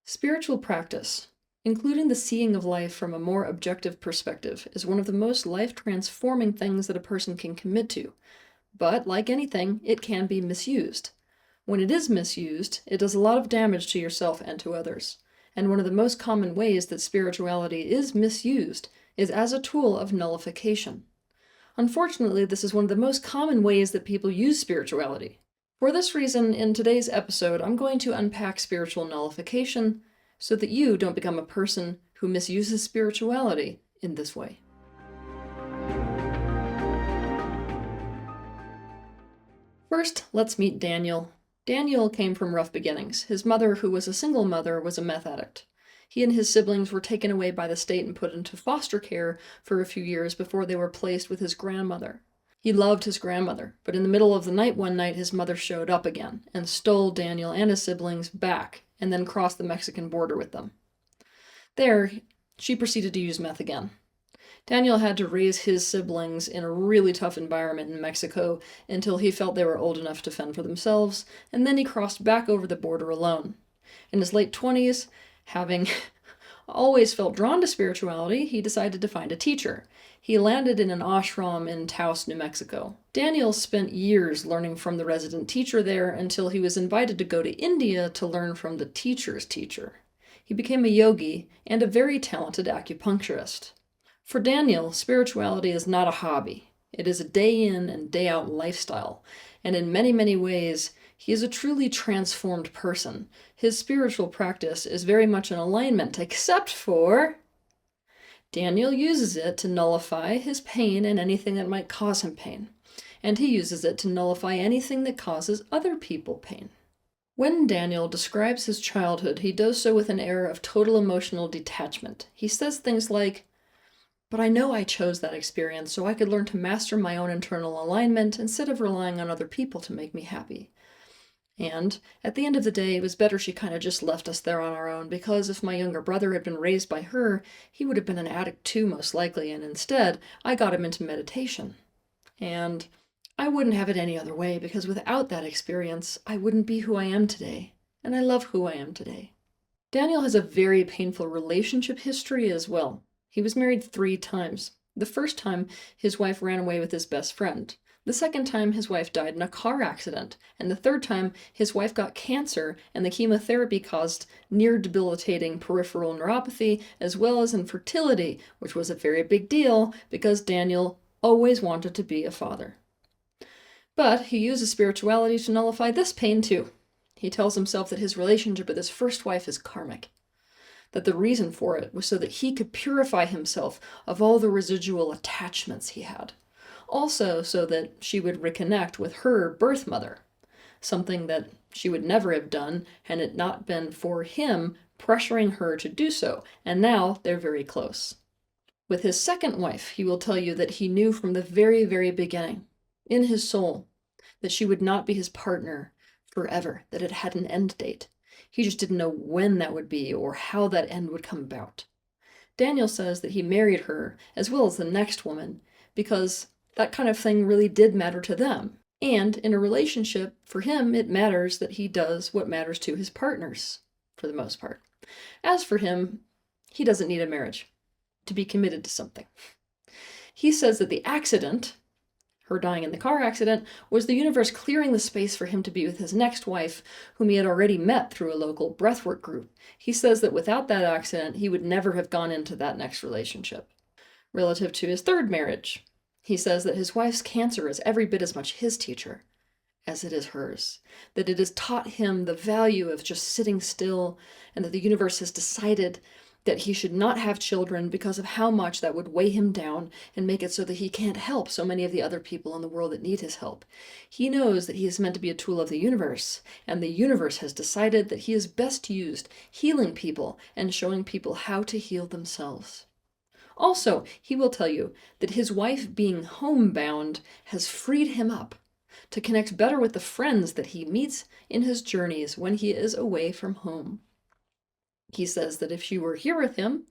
Spiritual practice, including the seeing of life from a more objective perspective, is one of the most life-transforming things that a person can commit to. But, like anything, it can be misused. When it is misused, it does a lot of damage to yourself and to others. And one of the most common ways that spirituality is misused is as a tool of nullification. Unfortunately, this is one of the most common ways that people use spirituality. For this reason, in today's episode, I'm going to unpack spiritual nullification so that you don't become a person who misuses spirituality in this way. First, let's meet Daniel. Daniel came from rough beginnings. His mother, who was a single mother, was a meth addict. He and his siblings were taken away by the state and put into foster care for a few years before they were placed with his grandmother. He loved his grandmother, but in the middle of the night one night his mother showed up again and stole Daniel and his siblings back and then crossed the Mexican border with them. There, she proceeded to use meth again. Daniel had to raise his siblings in a really tough environment in Mexico until he felt they were old enough to fend for themselves, and then he crossed back over the border alone. In his late 20s, having always felt drawn to spirituality, he decided to find a teacher. He landed in an ashram in Taos, New Mexico. Daniel spent years learning from the resident teacher there until he was invited to go to India to learn from the teacher's teacher. He became a yogi and a very talented acupuncturist. For Daniel, spirituality is not a hobby. It is a day in and day out lifestyle, and in many, many ways, he is a truly transformed person. His spiritual practice is very much in alignment, except for Daniel uses it to nullify his pain and anything that might cause him pain, and he uses it to nullify anything that causes other people pain. When Daniel describes his childhood, he does so with an air of total emotional detachment. He says things like, "But I know I chose that experience so I could learn to master my own internal alignment instead of relying on other people to make me happy. And at the end of the day, it was better she kind of just left us there on our own, because if my younger brother had been raised by her, he would have been an addict too, most likely, and instead, I got him into meditation. And I wouldn't have it any other way, because without that experience, I wouldn't be who I am today. And I love who I am today." Daniel has a very painful relationship history as well. He was married 3 times. The first time, his wife ran away with his best friend. The second time, his wife died in a car accident. And the third time, his wife got cancer, and the chemotherapy caused near debilitating peripheral neuropathy, as well as infertility, which was a very big deal because Daniel always wanted to be a father. But he uses spirituality to nullify this pain too. He tells himself that his relationship with his first wife is karmic, that the reason for it was so that he could purify himself of all the residual attachments he had. Also so that she would reconnect with her birth mother, something that she would never have done had it not been for him pressuring her to do so, and now they're very close. With his second wife, he will tell you that he knew from the very, very beginning, in his soul, that she would not be his partner forever, that it had an end date. He just didn't know when that would be or how that end would come about. Daniel says that he married her, as well as the next woman, because that kind of thing really did matter to them. And in a relationship, for him, it matters that he does what matters to his partners, for the most part. As for him, he doesn't need a marriage to be committed to something. He says that the accident, her dying in the car accident, was the universe clearing the space for him to be with his next wife, whom he had already met through a local breathwork group. He says that without that accident, he would never have gone into that next relationship. Relative to his third marriage, he says that his wife's cancer is every bit as much his teacher as it is hers, that it has taught him the value of just sitting still, and that the universe has decided that he should not have children because of how much that would weigh him down and make it so that he can't help so many of the other people in the world that need his help. He knows that he is meant to be a tool of the universe, and the universe has decided that he is best used healing people and showing people how to heal themselves. Also, he will tell you that his wife being homebound has freed him up to connect better with the friends that he meets in his journeys when he is away from home. He says that if she were here with him,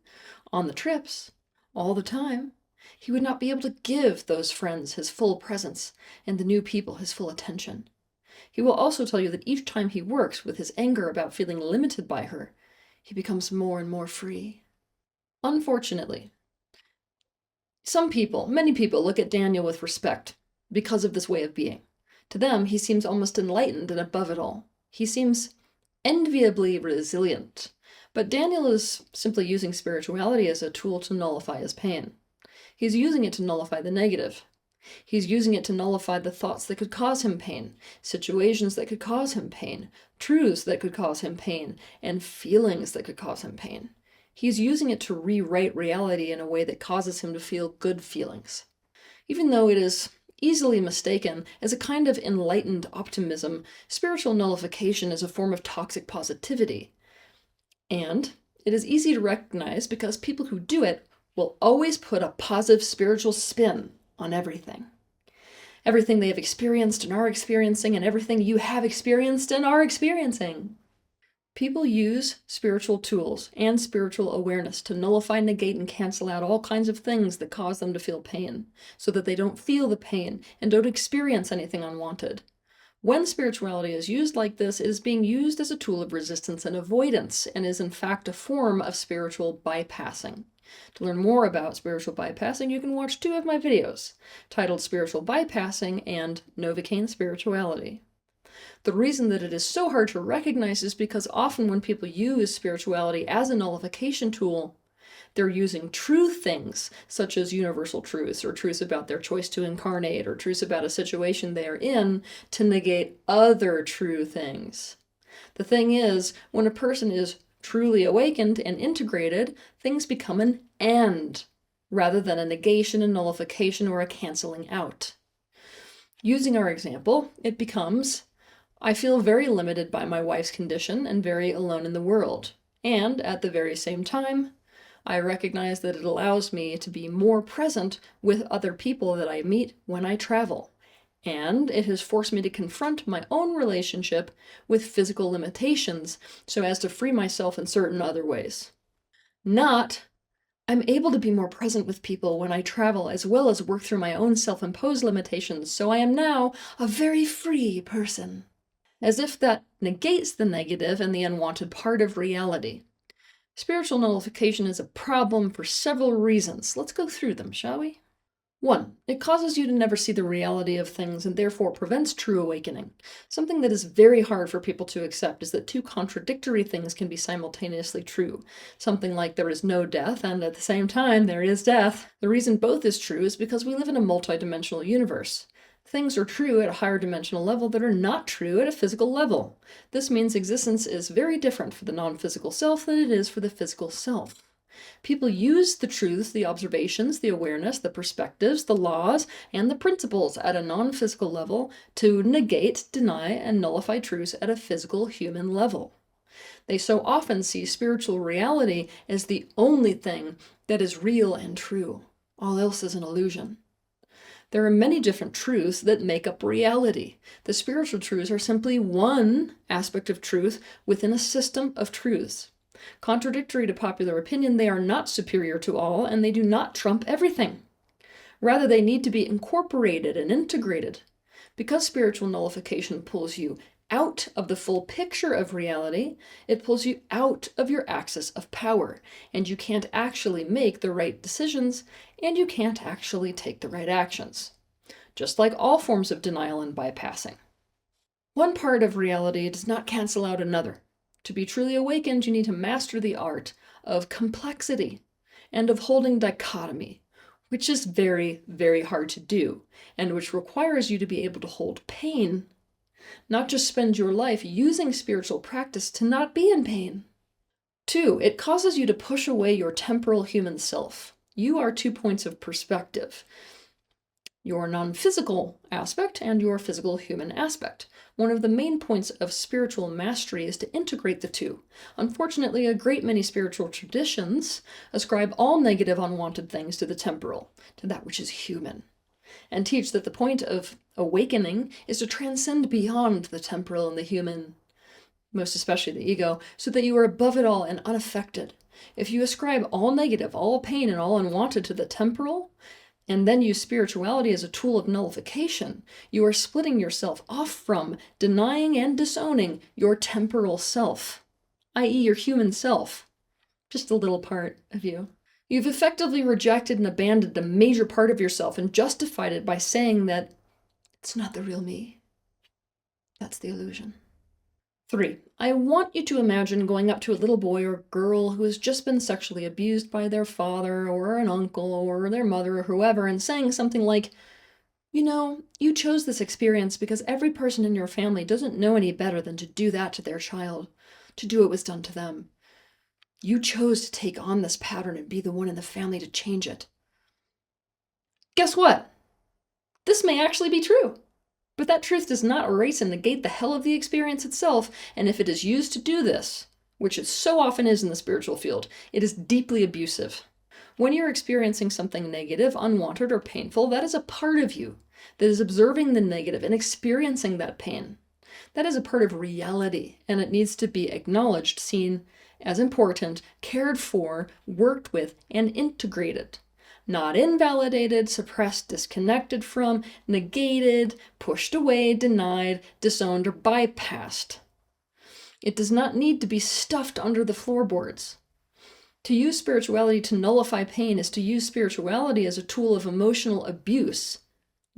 on the trips, all the time, he would not be able to give those friends his full presence and the new people his full attention. He will also tell you that each time he works with his anger about feeling limited by her, he becomes more and more free. Unfortunately, many people look at Daniel with respect because of this way of being. To them, he seems almost enlightened and above it all. He seems enviably resilient. But Daniel is simply using spirituality as a tool to nullify his pain. He's using it to nullify the negative. He's using it to nullify the thoughts that could cause him pain, situations that could cause him pain, truths that could cause him pain, and feelings that could cause him pain. He's using it to rewrite reality in a way that causes him to feel good feelings. Even though it is easily mistaken as a kind of enlightened optimism, spiritual nullification is a form of toxic positivity. And it is easy to recognize because people who do it will always put a positive spiritual spin on everything. Everything they have experienced and are experiencing, and everything you have experienced and are experiencing. People use spiritual tools and spiritual awareness to nullify, negate, and cancel out all kinds of things that cause them to feel pain, so that they don't feel the pain and don't experience anything unwanted. When spirituality is used like this, it is being used as a tool of resistance and avoidance, and is in fact a form of spiritual bypassing. To learn more about spiritual bypassing, you can watch 2 of my videos, titled Spiritual Bypassing and Novocaine Spirituality. The reason that it is so hard to recognize is because often when people use spirituality as a nullification tool, they're using true things, such as universal truths, or truths about their choice to incarnate, or truths about a situation they are in, to negate other true things. The thing is, when a person is truly awakened and integrated, things become an and, rather than a negation, a nullification, or a canceling out. Using our example, it becomes, I feel very limited by my wife's condition and very alone in the world. And at the very same time, I recognize that it allows me to be more present with other people that I meet when I travel. And it has forced me to confront my own relationship with physical limitations so as to free myself in certain other ways. Not, I'm able to be more present with people when I travel as well as work through my own self-imposed limitations, so I am now a very free person. As if that negates the negative and the unwanted part of reality. Spiritual nullification is a problem for several reasons. Let's go through them, shall we? 1. It causes you to never see the reality of things and therefore prevents true awakening. Something that is very hard for people to accept is that 2 contradictory things can be simultaneously true. Something like there is no death and at the same time there is death. The reason both is true is because we live in a multidimensional universe. Things are true at a higher dimensional level that are not true at a physical level. This means existence is very different for the non-physical self than it is for the physical self. People use the truths, the observations, the awareness, the perspectives, the laws, and the principles at a non-physical level to negate, deny, and nullify truths at a physical human level. They so often see spiritual reality as the only thing that is real and true. All else is an illusion. There are many different truths that make up reality. The spiritual truths are simply one aspect of truth within a system of truths. Contradictory to popular opinion, they are not superior to all, and they do not trump everything. Rather, they need to be incorporated and integrated. Because spiritual nullification pulls you out of the full picture of reality, it pulls you out of your axis of power, and you can't actually make the right decisions, and you can't actually take the right actions. Just like all forms of denial and bypassing. One part of reality does not cancel out another. To be truly awakened, you need to master the art of complexity and of holding dichotomy, which is very, very hard to do, and which requires you to be able to hold pain, not just spend your life using spiritual practice to not be in pain. 2, it causes you to push away your temporal human self. You are 2 points of perspective. Your non-physical aspect and your physical human aspect. One of the main points of spiritual mastery is to integrate the 2. Unfortunately, a great many spiritual traditions ascribe all negative unwanted things to the temporal, to that which is human, and teach that the point of awakening is to transcend beyond the temporal and the human, most especially the ego, so that you are above it all and unaffected. If you ascribe all negative, all pain, and all unwanted to the temporal, and then use spirituality as a tool of nullification, you are splitting yourself off from, denying and disowning your temporal self. i.e. your human self. Just a little part of you. You've effectively rejected and abandoned a major part of yourself and justified it by saying that it's not the real me. That's the illusion. 3. I want you to imagine going up to a little boy or girl who has just been sexually abused by their father or an uncle or their mother or whoever and saying something like, you know, you chose this experience because every person in your family doesn't know any better than to do that to their child, to do what was done to them. You chose to take on this pattern and be the one in the family to change it. Guess what? This may actually be true. But that truth does not erase and negate the hell of the experience itself, and if it is used to do this, which it so often is in the spiritual field, it is deeply abusive. When you're experiencing something negative, unwanted, or painful, that is a part of you that is observing the negative and experiencing that pain. That is a part of reality, and it needs to be acknowledged, seen as important, cared for, worked with, and integrated. Not invalidated, suppressed, disconnected from, negated, pushed away, denied, disowned, or bypassed. It does not need to be stuffed under the floorboards. To use spirituality to nullify pain is to use spirituality as a tool of emotional abuse,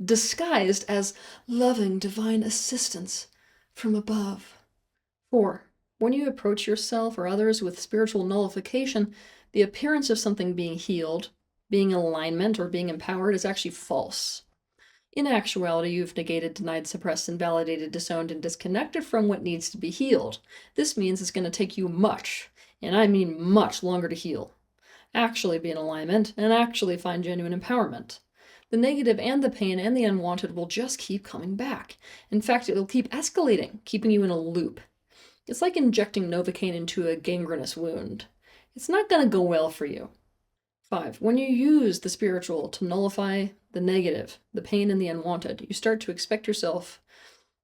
disguised as loving divine assistance from above. 4. When you approach yourself or others with spiritual nullification, the appearance of something being healed, being in alignment, or being empowered is actually false. In actuality, you've negated, denied, suppressed, invalidated, disowned, and disconnected from what needs to be healed. This means it's going to take you much, and I mean much longer to heal. Actually be in alignment, and actually find genuine empowerment. The negative and the pain and the unwanted will just keep coming back. In fact, it will keep escalating, keeping you in a loop. It's like injecting Novocaine into a gangrenous wound. It's not going to go well for you. 5. When you use the spiritual to nullify the negative, the pain and the unwanted, you start to expect yourself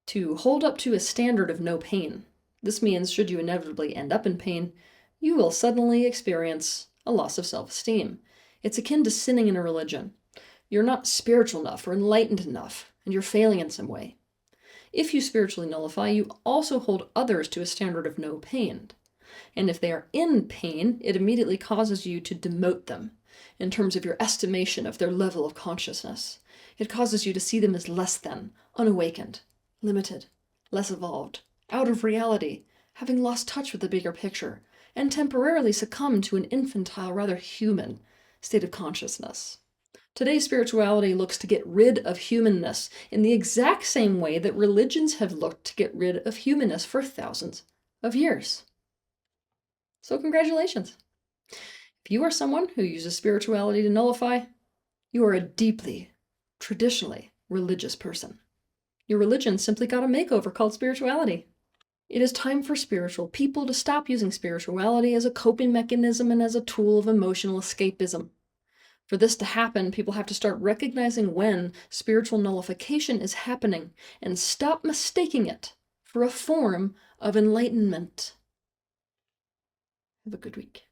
to hold up to a standard of no pain. This means, should you inevitably end up in pain, you will suddenly experience a loss of self-esteem. It's akin to sinning in a religion. You're not spiritual enough or enlightened enough, and you're failing in some way. If you spiritually nullify, you also hold others to a standard of no pain. And if they are in pain, it immediately causes you to demote them in terms of your estimation of their level of consciousness. It causes you to see them as less than, unawakened, limited, less evolved, out of reality, having lost touch with the bigger picture, and temporarily succumb to an infantile, rather human state of consciousness. Today's spirituality looks to get rid of humanness in the exact same way that religions have looked to get rid of humanness for thousands of years. So congratulations. If you are someone who uses spirituality to nullify, you are a deeply, traditionally religious person. Your religion simply got a makeover called spirituality. It is time for spiritual people to stop using spirituality as a coping mechanism and as a tool of emotional escapism. For this to happen, people have to start recognizing when spiritual nullification is happening and stop mistaking it for a form of enlightenment. Have a good week.